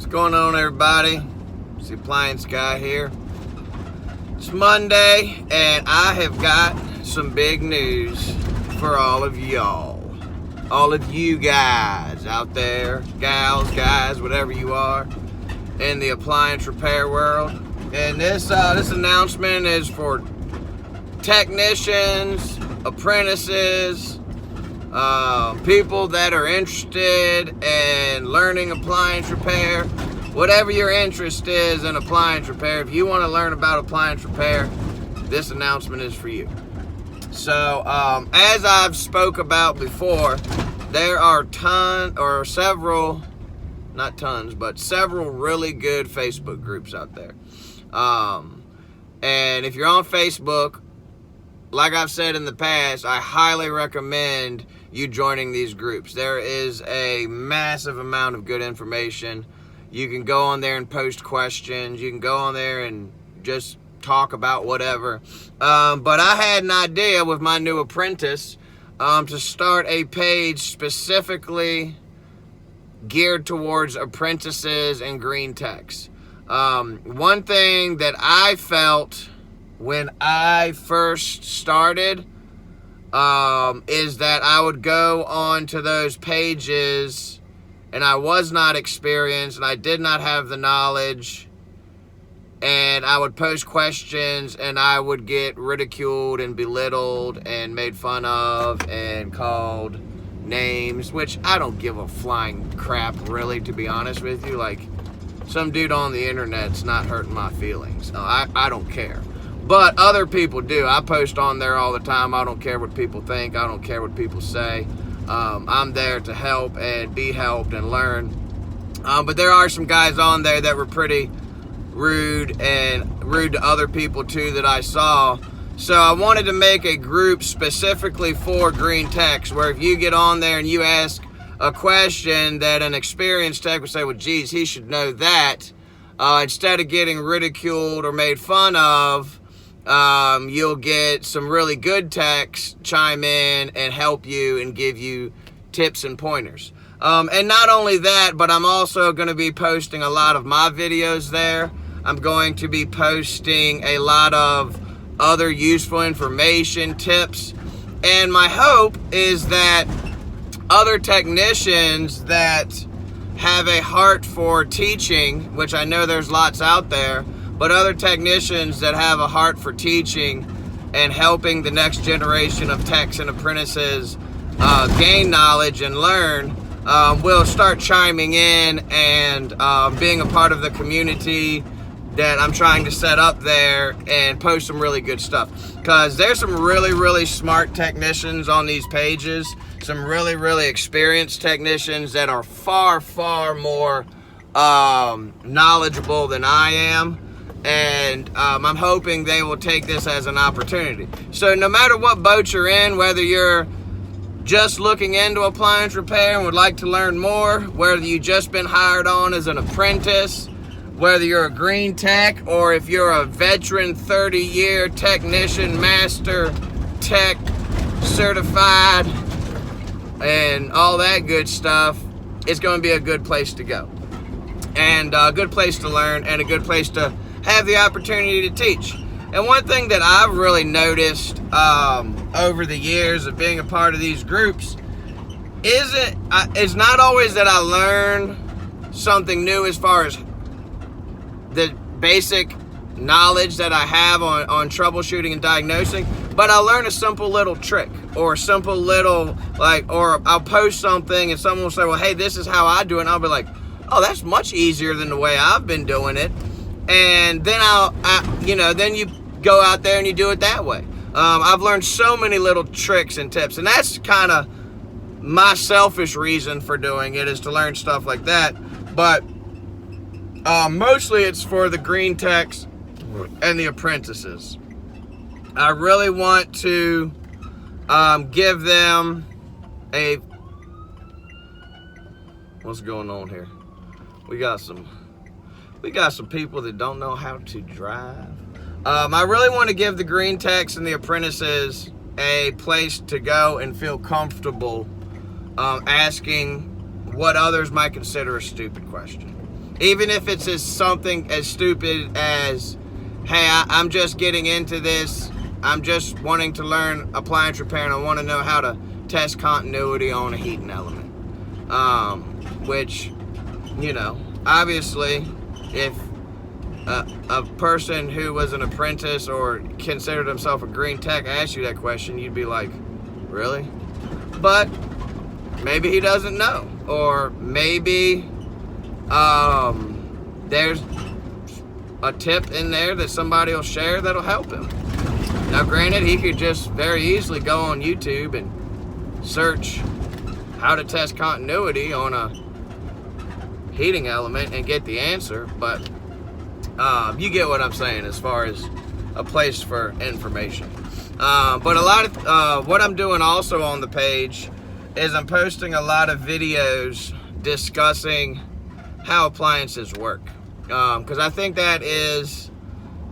What's going on, everybody? It's the Appliance guy here. It's Monday, and I have got some big news for all of y'all. All of you guys out there, gals, guys, whatever you are, in the appliance repair world. And this announcement is for technicians, apprentices, people that are interested in learning appliance repair. Whatever your interest is in appliance repair, if you want to learn about appliance repair, this announcement is for you. So, as I've spoke about before, there are several really good Facebook groups out there. And if you're on Facebook, like I've said in the past, I highly recommend you joining these groups. There is a massive amount of good information. You can go on there and post questions. You can go on there and just talk about whatever. But I had an idea with my new apprentice to start a page specifically geared towards apprentices and green techs. One thing that I felt when I first started is that I would go on to those pages and I was not experienced and I did not have the knowledge, and I would post questions and I would get ridiculed and belittled and made fun of and called names, which I don't give a flying crap, really, to be honest with you. Like, some dude on the internet's not hurting my feelings. I don't care. But other people do. I post on there all the time. I don't care what people think. I don't care what people say. I'm there to help and be helped and learn. But there are some guys on there that were pretty rude to other people too that I saw. So I wanted to make a group specifically for green techs, where if you get on there and you ask a question that an experienced tech would say, well, geez, he should know that. Instead of getting ridiculed or made fun of, you'll get some really good techs chime in and help you and give you tips and pointers. And not only that, but I'm also going to be posting a lot of my videos there. I'm going to be posting a lot of other useful information, tips. And my hope is that other technicians that have a heart for teaching, which I know there's lots out there, but other technicians that have a heart for teaching and helping the next generation of techs and apprentices gain knowledge and learn, will start chiming in and being a part of the community that I'm trying to set up there and post some really good stuff. Because there's some really, really smart technicians on these pages, some really, really experienced technicians that are far, far more knowledgeable than I am. And I'm hoping they will take this as an opportunity. So no matter what boat you're in, whether you're just looking into appliance repair and would like to learn more, whether you've just been hired on as an apprentice, whether you're a green tech, or if you're a veteran 30-year technician, master tech, certified, and all that good stuff, it's going to be a good place to go. And a good place to learn, and a good place to have the opportunity to teach. And one thing that I've really noticed over the years of being a part of these groups it's not always that I learn something new as far as the basic knowledge that I have on troubleshooting and diagnosing, but I'll learn a simple little trick or a simple little, or I'll post something and someone will say, well, hey, this is how I do it. And I'll be like, oh, that's much easier than the way I've been doing it. And then then you go out there and you do it that way. I've learned so many little tricks and tips, and that's kind of my selfish reason for doing it, is to learn stuff like that. But mostly it's for the green techs and the apprentices. I really want to give them what's going on here? We got some people that don't know how to drive. I really want to give the green techs and the apprentices a place to go and feel comfortable asking what others might consider a stupid question. Even if it's just something as stupid as, hey, I'm just getting into this. I'm just wanting to learn appliance repair, and I want to know how to test continuity on a heating element. Which, you know, obviously, if a person who was an apprentice or considered himself a green tech asked you that question, you'd be like, really? But maybe he doesn't know, or maybe there's a tip in there that somebody will share that'll help him. Now, granted, he could just very easily go on YouTube and search how to test continuity on a heating element and get the answer, but you get what I'm saying as far as a place for information. But a lot of what I'm doing also on the page is I'm posting a lot of videos discussing how appliances work, because I think that is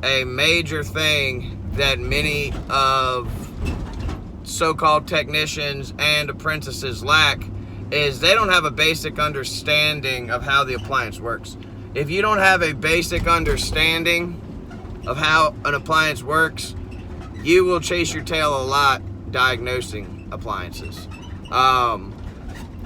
a major thing that many of so-called technicians and apprentices lack, is they don't have a basic understanding of how the appliance works. If you don't have a basic understanding of how an appliance works, you will chase your tail a lot diagnosing appliances.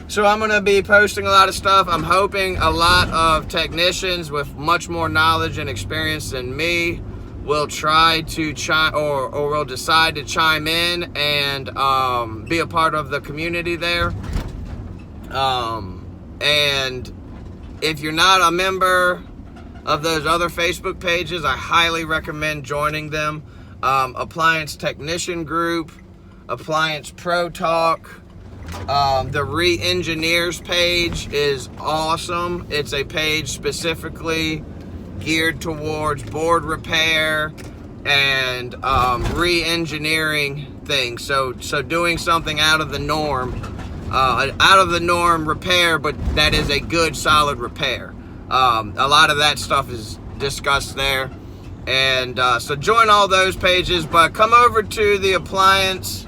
So I'm going to be posting a lot of stuff. I'm hoping a lot of technicians with much more knowledge and experience than me will try to or will decide to chime in and be a part of the community there. And if you're not a member of those other Facebook pages, I highly recommend joining them. Appliance Technician Group, Appliance Pro Talk, the Re-Engineers page is awesome. It's a page specifically geared towards board repair and re-engineering things. So doing something out of the norm repair, but that is a good solid repair. A lot of that stuff is discussed there, and so join all those pages. But come over to the Appliance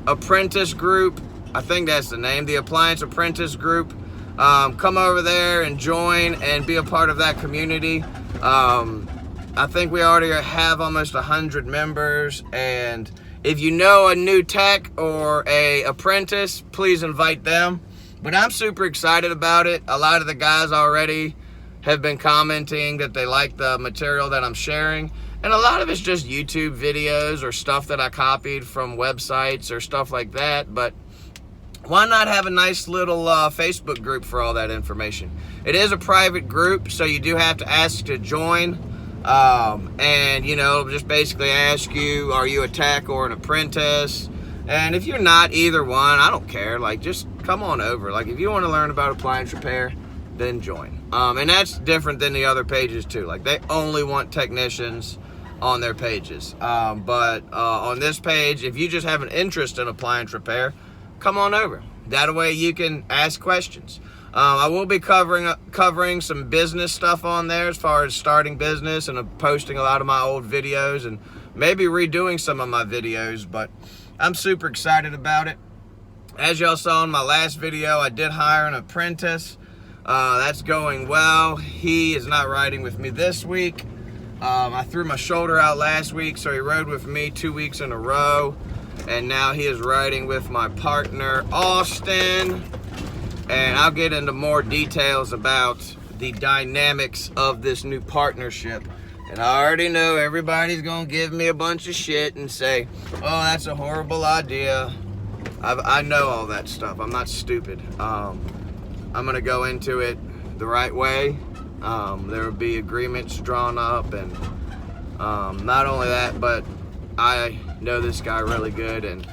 Apprentice group. I think that's the name, the Appliance Apprentice group. Come over there and join and be a part of that community. I think we already have almost 100 members, and if you know a new tech or a apprentice, please invite them. But I'm super excited about it. A lot of the guys already have been commenting that they like the material that I'm sharing, and a lot of it's just YouTube videos or stuff that I copied from websites or stuff like that. But why not have a nice little Facebook group for all that information? It is a private group, so you do have to ask to join. And, you know, just basically ask you, are you a tech or an apprentice? And if you're not either one, I don't care. Like, just come on over. Like, if you want to learn about appliance repair, then join. And that's different than the other pages, too. Like, they only want technicians on their pages. But on this page, if you just have an interest in appliance repair, come on over. That way you can ask questions. I will be covering some business stuff on there as far as starting business, and I'm posting a lot of my old videos and maybe redoing some of my videos, but I'm super excited about it. As y'all saw in my last video, I did hire an apprentice. That's going well. He is not riding with me this week. I threw my shoulder out last week, so he rode with me 2 weeks in a row. And now he is riding with my partner, Austin. And I'll get into more details about the dynamics of this new partnership. And I already know everybody's going to give me a bunch of shit and say, oh, that's a horrible idea. I know all that stuff. I'm not stupid. I'm going to go into it the right way. There will be agreements drawn up, and not only that, but I know this guy really good, and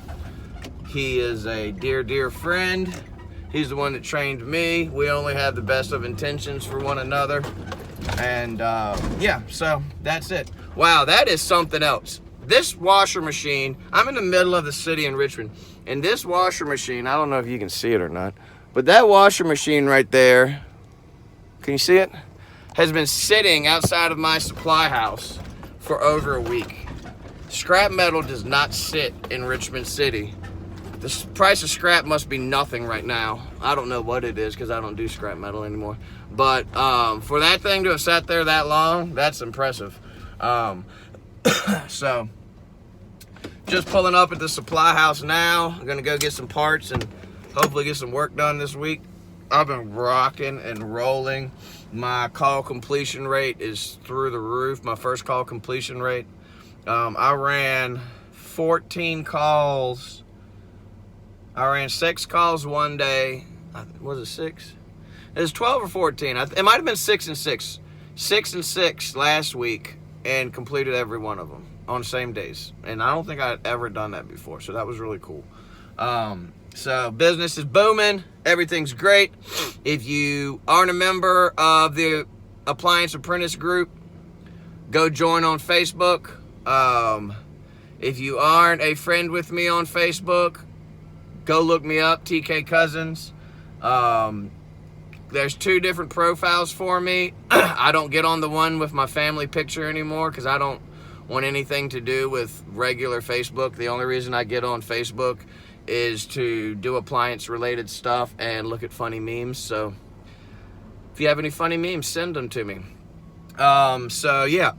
he is a dear friend. He's the one that trained me. We only have the best of intentions for one another. And yeah, so that's it. Wow, that is something else. This washer machine, I'm in the middle of the city in Richmond, and this washer machine, I don't know if you can see it or not, but that washer machine right there, can you see it? Has been sitting outside of my supply house for over a week. Scrap metal does not sit in Richmond City The price of scrap must be nothing right now. I don't know what it is because I don't do scrap metal anymore. But for that thing to have sat there that long, that's impressive. So, just pulling up at the supply house now. I'm going to go get some parts and hopefully get some work done this week. I've been rocking and rolling. My call completion rate is through the roof. My first call completion rate. I ran 14 calls. I ran 6 calls one day. Was it 6? It was 12 or 14. It might have been 6 and 6. 6 and 6 last week and completed every one of them on the same days. And I don't think I'd ever done that before. So that was really cool. So business is booming. Everything's great. If you aren't a member of the Appliance Apprentice group, go join on Facebook. If you aren't a friend with me on Facebook, go look me up, TK Cousins. There's 2 different profiles for me. I don't get on the one with my family picture anymore because I don't want anything to do with regular Facebook. The only reason I get on Facebook is to do appliance related stuff and look at funny memes. So if you have any funny memes, send them to me. So yeah,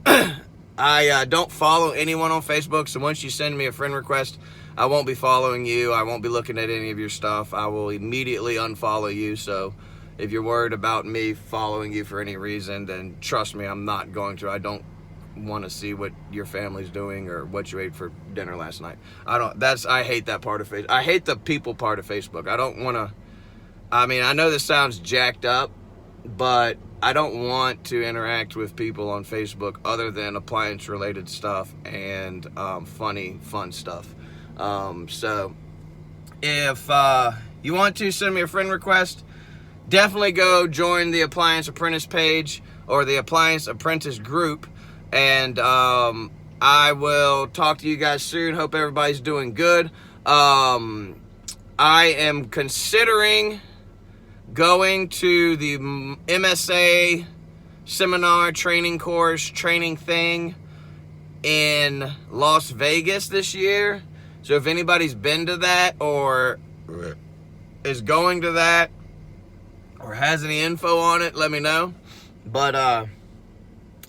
I don't follow anyone on Facebook. So once you send me a friend request, I won't be following you. I won't be looking at any of your stuff. I will immediately unfollow you. So if you're worried about me following you for any reason, then trust me, I'm not going to. I don't want to see what your family's doing or what you ate for dinner last night. I hate that part of Facebook. I hate the people part of Facebook. I don't want to, I mean, I know this sounds jacked up, but I don't want to interact with people on Facebook other than appliance related stuff and fun stuff. So if you want to send me a friend request, definitely go join the Appliance Apprentice page or the Appliance Apprentice group. And I will talk to you guys soon. Hope everybody's doing good. I am considering going to the MSA seminar training course training thing in Las Vegas this year. So if anybody's been to that or is going to that or has any info on it, let me know. But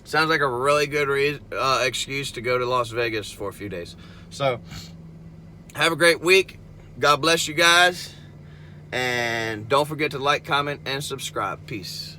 sounds like a really good excuse to go to Las Vegas for a few days. So have a great week. God bless you guys. And don't forget to like, comment, and subscribe. Peace.